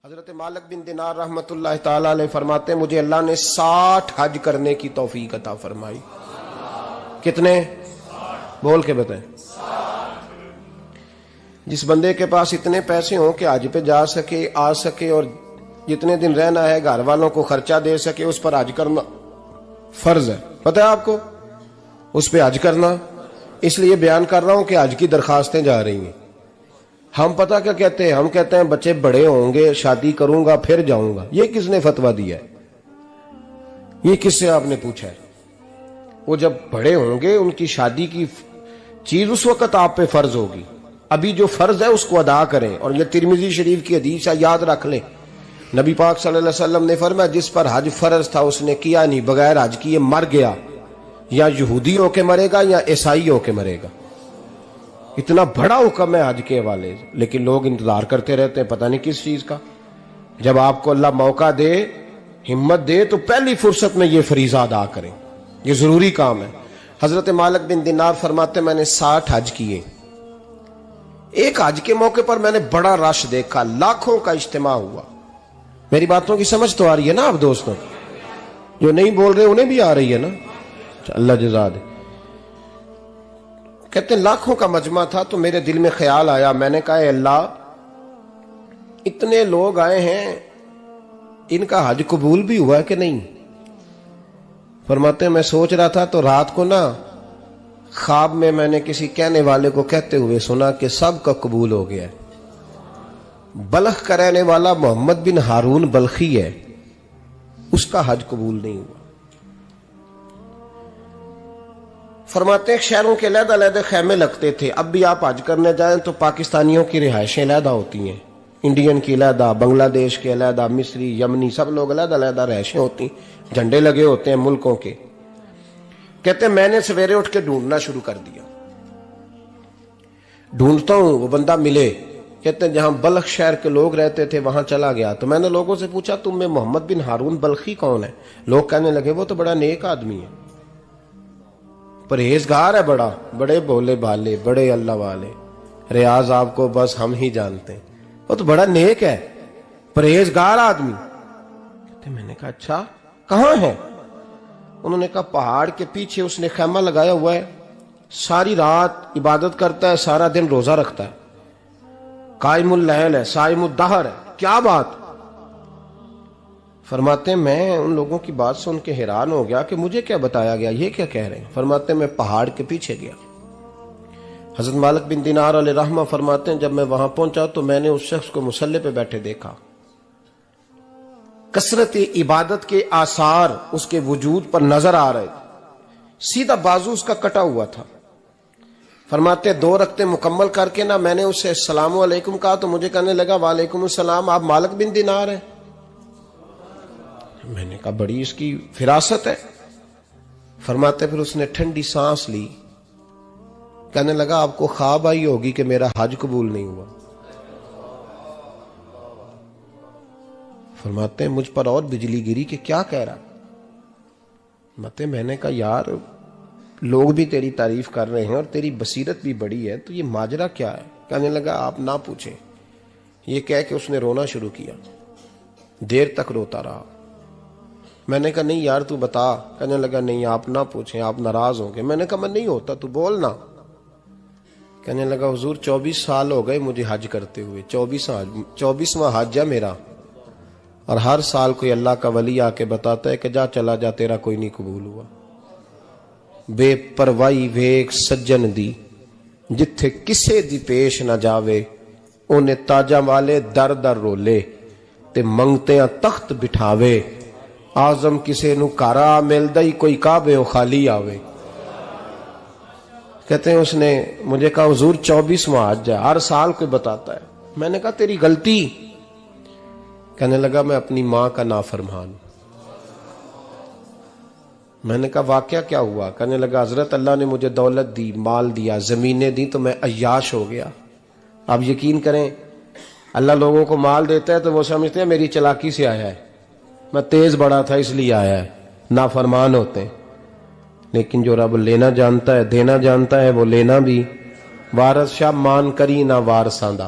حضرت مالک بن دینار رحمت اللہ تعالیٰ علیہ فرماتے ہیں مجھے اللہ نے 60 حج کرنے کی توفیق عطا فرمائی۔ کتنے؟ بول کے بتائیں۔ جس بندے کے پاس اتنے پیسے ہوں کہ حج پہ جا سکے، آ سکے، اور جتنے دن رہنا ہے گھر والوں کو خرچہ دے سکے، اس پر حج کرنا فرض ہے۔ پتہ ہے آپ کو اس پہ حج کرنا؟ اس لیے بیان کر رہا ہوں کہ حج کی درخواستیں جا رہی ہیں۔ ہم پتہ کیا کہتے ہیں؟ ہم کہتے ہیں بچے بڑے ہوں گے، شادی کروں گا پھر جاؤں گا۔ یہ کس نے فتویٰ دیا ہے؟ یہ کس سے آپ نے پوچھا ہے؟ وہ جب بڑے ہوں گے ان کی شادی کی چیز اس وقت آپ پہ فرض ہوگی۔ ابھی جو فرض ہے اس کو ادا کریں۔ اور یہ ترمذی شریف کی حدیث ہے، یاد رکھ لیں۔ نبی پاک صلی اللہ علیہ وسلم نے فرمایا جس پر حج فرض تھا اس نے کیا نہیں، بغیر حج کیے مر گیا، یا یہودی ہو کے مرے گا یا عیسائی ہو کے مرے گا۔ اتنا بڑا حکم ہے حج کے حوالے سے، لیکن لوگ انتظار کرتے رہتے ہیں پتہ نہیں کس چیز کا۔ جب آپ کو اللہ موقع دے، ہمت دے، تو پہلی فرصت میں یہ فریضہ ادا کریں، یہ ضروری کام ہے۔ حضرت مالک بن دینار فرماتے میں نے 60 حج کیے۔ ایک حج کے موقع پر میں نے بڑا رش دیکھا، لاکھوں کا اجتماع ہوا۔ میری باتوں کی سمجھ تو آ رہی ہے نا آپ دوستوں؟ جو نہیں بول رہے انہیں بھی آ رہی ہے نا؟ اللہ جزا دے۔ کہتے ہیں لاکھوں کا مجمع تھا، تو میرے دل میں خیال آیا، میں نے کہا اے اللہ، اتنے لوگ آئے ہیں، ان کا حج قبول بھی ہوا ہے کہ نہیں؟ فرماتے ہیں میں سوچ رہا تھا تو رات کو نا خواب میں نے کسی کہنے والے کو کہتے ہوئے سنا کہ سب کا قبول ہو گیا ہے۔ بلخ کا رہنے والا محمد بن ہارون بلخی ہے، اس کا حج قبول نہیں ہوا۔ فرماتے ہیں شہروں کے علیحدہ علیحدہ خیمے لگتے تھے۔ اب بھی آپ حج کرنے جائیں تو پاکستانیوں کی رہائشیں علیحدہ ہوتی ہیں، انڈین کی علیحدہ، بنگلہ دیش کے علیحدہ، مصری، یمنی، سب لوگ علیحدہ علیحدہ رہائشیں ہوتی ہیں، جھنڈے لگے ہوتے ہیں ملکوں کے۔ کہتے ہیں میں نے سویرے اٹھ کے ڈھونڈنا شروع کر دیا، ڈھونڈتا ہوں وہ بندہ ملے۔ کہتے ہیں جہاں بلخ شہر کے لوگ رہتے تھے وہاں چلا گیا، تو میں نے لوگوں سے پوچھا تم میں محمد بن ہارون بلخی کون ہے؟ لوگ کہنے لگے وہ تو بڑا نیک آدمی ہے، پرہیزگار ہے، بڑے بولے بھالے، بڑے اللہ والے، ریاض آپ کو بس ہم ہی جانتے ہیں، وہ تو بڑا نیک ہے، پرہیزگار آدمی۔ کہتے میں نے کہا اچھا کہاں ہے؟ انہوں نے کہا پہاڑ کے پیچھے اس نے خیمہ لگایا ہوا ہے، ساری رات عبادت کرتا ہے، سارا دن روزہ رکھتا ہے، قائم اللیل ہے، صائم الدہر ہے۔ کیا بات؟ فرماتے ہیں میں ان لوگوں کی بات سن کے حیران ہو گیا کہ مجھے کیا بتایا گیا، یہ کیا کہہ رہے ہیں؟ فرماتے ہیں میں پہاڑ کے پیچھے گیا۔ حضرت مالک بن دینار علیہ رحمہ فرماتے ہیں جب میں وہاں پہنچا تو میں نے اس شخص کو مصلی پہ بیٹھے دیکھا، کثرت عبادت کے آثار اس کے وجود پر نظر آ رہے تھے، سیدھا بازو اس کا کٹا ہوا تھا۔ فرماتے 2 رکعتیں مکمل کر کے نا میں نے اسے السلام علیکم کہا تو مجھے کہنے لگا وعلیکم السلام، آپ مالک بن دینار ہیں؟ میں نے کہا بڑی اس کی فراست ہے۔ فرماتے پھر اس نے ٹھنڈی سانس لی، کہنے لگا آپ کو خواب آئی ہوگی کہ میرا حج قبول نہیں ہوا۔ فرماتے ہیں مجھ پر اور بجلی گری کہ کیا کہہ رہا؟ فرماتے میں نے کہا یار لوگ بھی تیری تعریف کر رہے ہیں اور تیری بصیرت بھی بڑی ہے، تو یہ ماجرا کیا ہے؟ کہنے لگا آپ نہ پوچھیں۔ یہ کہہ کے اس نے رونا شروع کیا، دیر تک روتا رہا۔ میں نے کہا نہیں یار تو بتا۔ کہنے لگا نہیں آپ نہ پوچھیں، آپ ناراض ہوں گے۔ میں نے کہا میں نہیں ہوتا، تو بولنا۔ کہنے لگا حضور 24 سال ہو گئے مجھے حج کرتے ہوئے، 24واں حج ہے میرا، اور ہر سال کوئی اللہ کا ولی آ کے بتاتا ہے کہ جا چلا جا تیرا کوئی نہیں قبول ہوا۔ بے پروائی ویک سجن دی جتھے کسے دی پیش نہ جاوے، اونے تاجاں والے در در رولے تے منگتیاں تخت بٹھاوے، آزم کسے نو کارا ملدا ہی کوئی کعبے او خالی آوے۔ کہتے ہیں اس نے مجھے کہا حضور 24واں حج ہے، ہر سال کوئی بتاتا ہے۔ میں نے کہا تیری غلطی۔ کہنے لگا میں اپنی ماں کا نافرمان۔ میں نے کہا واقعہ کیا ہوا؟ کہنے لگا حضرت اللہ نے مجھے دولت دی، مال دیا، زمینیں دی، تو میں عیاش ہو گیا۔ آپ یقین کریں اللہ لوگوں کو مال دیتا ہے تو وہ سمجھتے ہیں میری چلاکی سے آیا ہے، میں تیز بڑا تھا اس لیے آیا ہے، نافرمان ہوتے ہیں۔ لیکن جو رب لینا جانتا ہے، دینا جانتا ہے، وہ لینا بھی۔ وارث شاہ مان کری نہ وارثاں دا،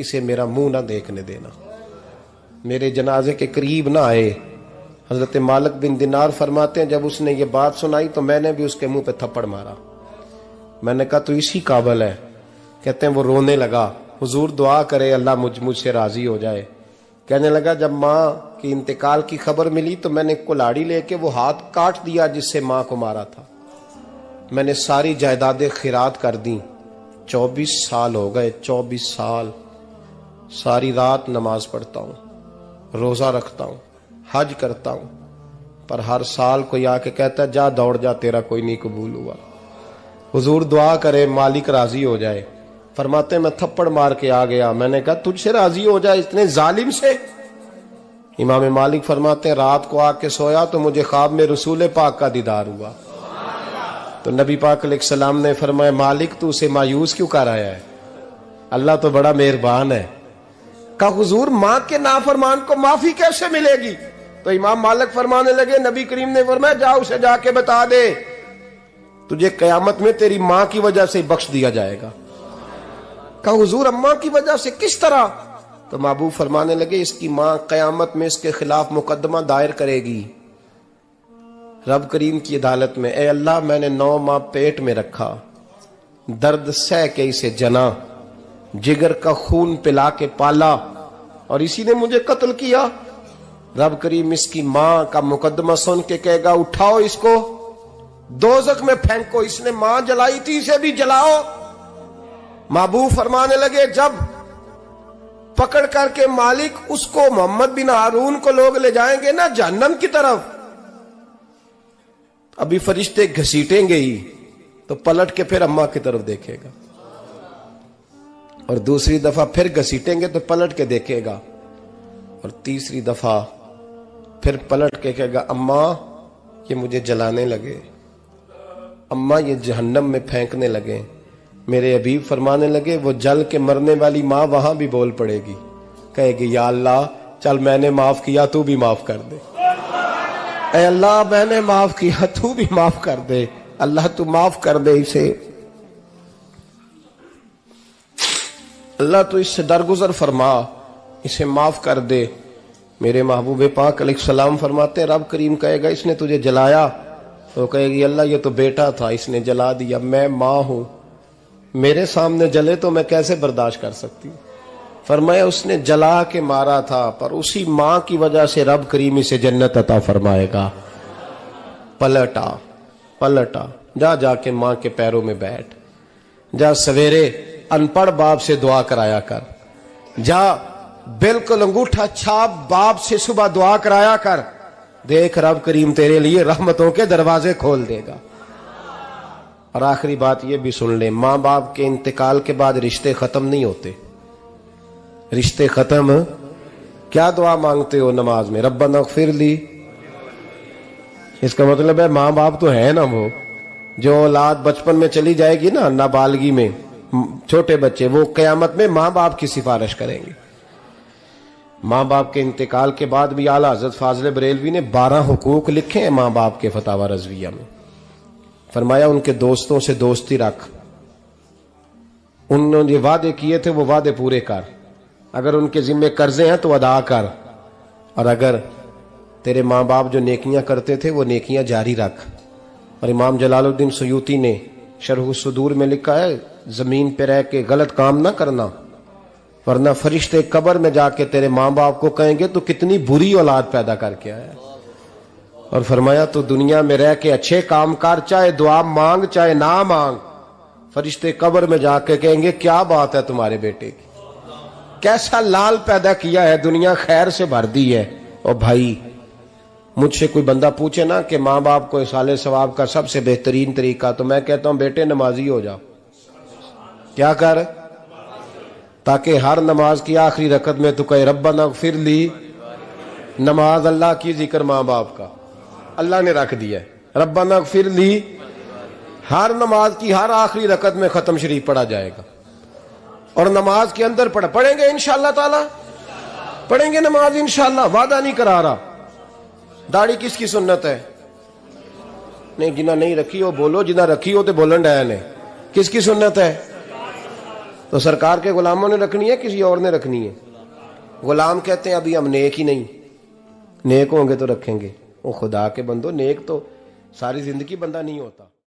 اسے میرا منہ نہ دیکھنے دینا، میرے جنازے کے قریب نہ آئے۔ حضرت مالک بن دینار فرماتے ہیں جب اس نے یہ بات سنائی تو میں نے بھی اس کے منہ پہ تھپڑ مارا۔ میں نے کہا تو اسی قابل ہے۔ کہتے ہیں وہ رونے لگا، حضور دعا کرے اللہ مجھ سے راضی ہو جائے۔ کہنے لگا جب ماں کی انتقال کی خبر ملی تو میں نے کلاڑی لے کے وہ ہاتھ کاٹ دیا جس سے ماں کو مارا تھا۔ میں نے ساری جائیدادیں خیرات کر دیں۔ 24 سال ہو گئے، 24 سال ساری رات نماز پڑھتا ہوں، روزہ رکھتا ہوں، حج کرتا ہوں، پر ہر سال کوئی آ کے کہتا ہے جا دوڑ جا تیرا کوئی نہیں قبول ہوا۔ حضور دعا کرے مالک راضی ہو جائے۔ فرماتے میں تھپڑ مار کے آ گیا، میں نے کہا تجھ سے راضی ہو جائے اتنے ظالم سے؟ امام مالک فرماتے ہیں رات کو آ کے سویا تو مجھے خواب میں رسول پاک کا دیدار ہوا، تو نبی پاک علیہ السلام نے فرمایا مالک تو اسے مایوس کیوں کر آیا ہے، اللہ تو بڑا مہربان ہے۔ کہا حضور ماں کے نافرمان کو معافی کیسے ملے گی؟ تو امام مالک فرمانے لگے نبی کریم نے فرمایا جا اسے جا کے بتا دے تجھے قیامت میں تیری ماں کی وجہ سے بخش دیا جائے گا۔ کہا حضور اماں کی وجہ سے کس طرح؟ تو محبوب فرمانے لگے اس کی ماں قیامت میں اس کے خلاف مقدمہ دائر کرے گی رب کریم کی عدالت میں، اے اللہ میں نے 9 ماہ پیٹ میں رکھا، درد سہ کے اسے جنا، جگر کا خون پلا کے پالا اور اسی نے مجھے قتل کیا۔ رب کریم اس کی ماں کا مقدمہ سن کے کہے گا اٹھاؤ اس کو دوزخ میں پھینکو، اس نے ماں جلائی تھی اسے بھی جلاؤ۔ محبوب فرمانے لگے جب پکڑ کر کے مالک اس کو محمد بن ہارون کو لوگ لے جائیں گے نا جہنم کی طرف، ابھی فرشتے گھسیٹیں گے ہی تو پلٹ کے پھر اماں کی طرف دیکھے گا، اور دوسری دفعہ پھر گھسیٹیں گے تو پلٹ کے دیکھے گا، اور تیسری دفعہ پھر پلٹ کے کہے گا اماں یہ مجھے جلانے لگے، اماں یہ جہنم میں پھینکنے لگے۔ میرے حبیب فرمانے لگے وہ جل کے مرنے والی ماں وہاں بھی بول پڑے گی، کہے گی یا اللہ چل میں نے معاف کیا تو بھی معاف کر دے، اے اللہ میں نے معاف کیا تو بھی معاف کر دے، اللہ تو معاف کر دے اسے، اللہ تو اس سے درگزر فرما، اسے معاف کر دے۔ میرے محبوب پاک علیہ السلام فرماتے رب کریم کہے گا اس نے تجھے جلایا، تو کہے گی اللہ یہ تو بیٹا تھا اس نے جلا دیا، میں ماں ہوں میرے سامنے جلے تو میں کیسے برداشت کر سکتی ہوں؟ فرمایا اس نے جلا کے مارا تھا پر اسی ماں کی وجہ سے رب کریم اسے جنت عطا فرمائے گا۔ پلٹا جا کے ماں کے پیروں میں بیٹھ، جا سویرے ان پڑھ باپ سے دعا کرایا کر، جا بالکل انگوٹھا چھاپ باپ سے صبح دعا کرایا کر، دیکھ رب کریم تیرے لیے رحمتوں کے دروازے کھول دے گا۔ اور آخری بات یہ بھی سن لیں، ماں باپ کے انتقال کے بعد رشتے ختم نہیں ہوتے، رشتے ختم کیا دعا مانگتے ہو نماز میں ربنا اغفر لی، اس کا مطلب ہے ماں باپ تو ہے نا، وہ جو اولاد بچپن میں چلی جائے گی نا نابالغی میں، چھوٹے بچے وہ قیامت میں ماں باپ کی سفارش کریں گے۔ ماں باپ کے انتقال کے بعد بھی اعلیٰ حضرت فاضل بریلوی نے 12 حقوق لکھے ہیں ماں باپ کے فتاوی رضویہ میں۔ فرمایا ان کے دوستوں سے دوستی رکھ، انہوں نے وعدے کیے تھے وہ وعدے پورے کر، اگر ان کے ذمہ قرضے ہیں تو ادا کر، اور اگر تیرے ماں باپ جو نیکیاں کرتے تھے وہ نیکیاں جاری رکھ۔ اور امام جلال الدین سیوطی نے شرح الصدور میں لکھا ہے زمین پہ رہ کے غلط کام نہ کرنا، ورنہ فرشتے قبر میں جا کے تیرے ماں باپ کو کہیں گے تو کتنی بری اولاد پیدا کر کے آیا۔ اور فرمایا تو دنیا میں رہ کے اچھے کام کر، چاہے دعا مانگ چاہے نہ مانگ، فرشتے قبر میں جا کے کہیں گے کیا بات ہے تمہارے بیٹے کی، کیسا لال پیدا کیا ہے، دنیا خیر سے بھر دی ہے۔ اور بھائی مجھ سے کوئی بندہ پوچھے نا کہ ماں باپ کو اصالہ ثواب کا سب سے بہترین طریقہ، تو میں کہتا ہوں بیٹے نمازی ہو جاؤ، کیا کر، تاکہ ہر نماز کی آخری رکعت میں تو کہے ربنا اغفر لی، نماز اللہ کی، ذکر ماں باپ کا، اللہ نے رکھ دیا ہے ربنا اغفر لی، ہر نماز کی ہر آخری رکعت میں ختم شریف پڑھا جائے گا، اور نماز کے اندر پڑھیں گے انشاءاللہ تعالی، پڑھیں گے نماز انشاءاللہ، وعدہ نہیں کرا رہا۔ داڑھی کس کی سنت ہے؟ نہیں جنہ نہیں رکھی ہو بولو، جنہ رکھی ہو تو بولن ڈایا نے، کس کی سنت ہے؟ تو سرکار کے غلاموں نے رکھنی ہے کسی اور نے رکھنی ہے؟ غلام کہتے ہیں ابھی ہم نیک ہی نہیں، نیک ہوں گے تو رکھیں گے۔ وہ خدا کے بندو، نیک تو ساری زندگی بندہ نہیں ہوتا۔